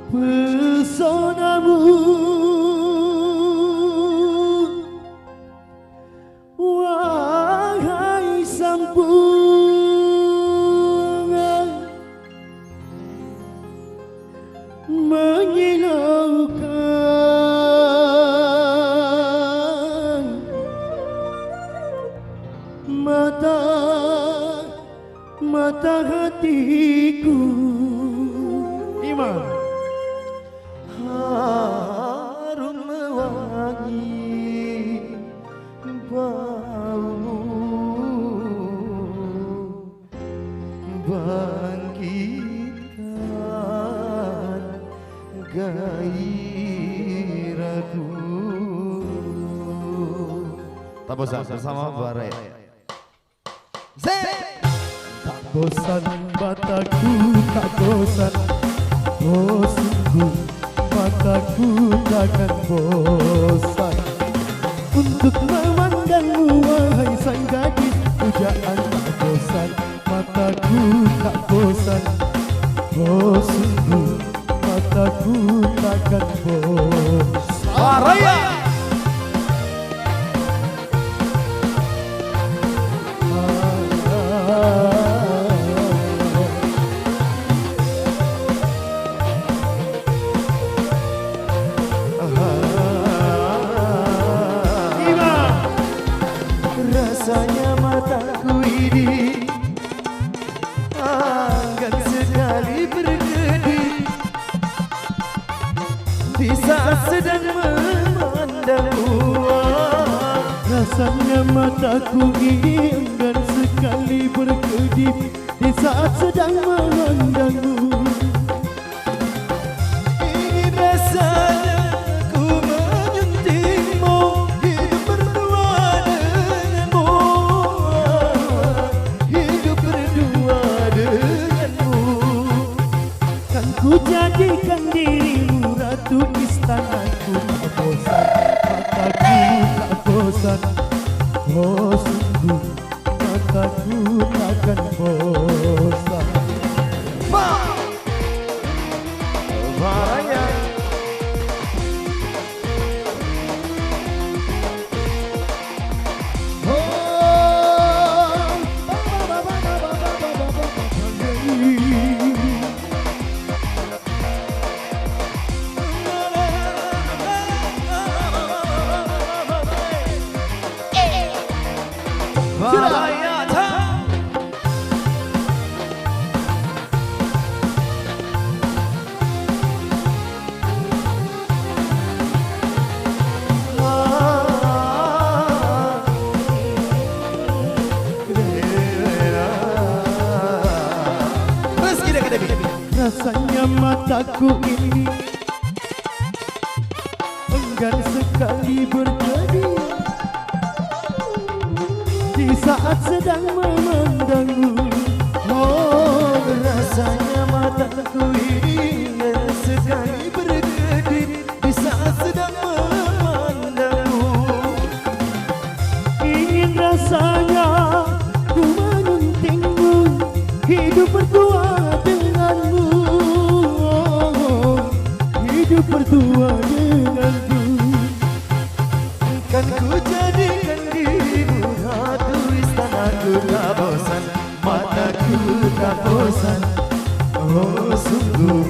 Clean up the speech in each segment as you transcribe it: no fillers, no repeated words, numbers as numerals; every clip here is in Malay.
Pesonamu wahai sambungan menyilaukan mata hatiku. Imam harum mewangi baumu, bangkitkan gairahku. Tak bosan bersama Barai. Tak bosan mataku, tak bosan. Oh sungguh mataku takkan bosan untuk memandangmu wahai sang gadis pujaan. Tak bosan mataku, tak bosan. Oh sungguh mataku takkan bosan. Raya rasanya mataku ini enggan sekali berkedip di saat sedang memandangmu. Rasanya mataku ini enggan sekali berkedip di saat sedang memandangmu. Ingin rasanya ku jadikan dirimu ratu istanaku. Tak bosan mataku, tak bosan. Oh sungguh mataku takkan bosan. Baraya rasanya mataku ini enggan sekali berkedip di saat sedang memandangmu. Oh, rasanya mataku ini enggan sekali berkedip di saat sedang memandangmu. Ingin rasanya ku menyuntingmu, hidup berdua denganmu. Hidup berdua denganku. Kan ku jadikan dirimu ratu istanaku. Tak bosan mataku, tak bosan. Oh sungguh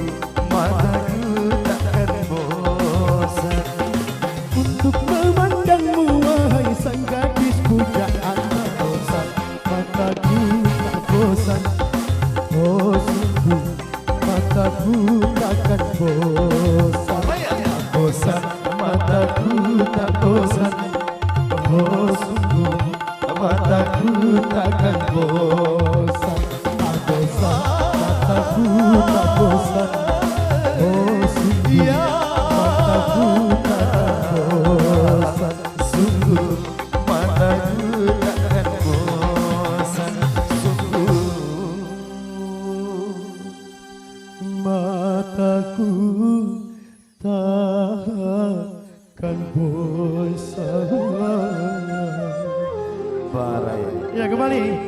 mataku takkan bosan untuk memandangmu wahai sang gadis pujaan. Tak bosan mataku, tak bosan. Oh sungguh mataku takkan bosan. Tak bosan mataku, tak bosan. Oh sungguh mataku takkan bosan. Tak bosan mataku, tak bosan. Oh sungguh mataku takkan bosan. Sungguh mataku takkan bosan. Sungguh mataku takkan bosan. Barai. Ya kembali.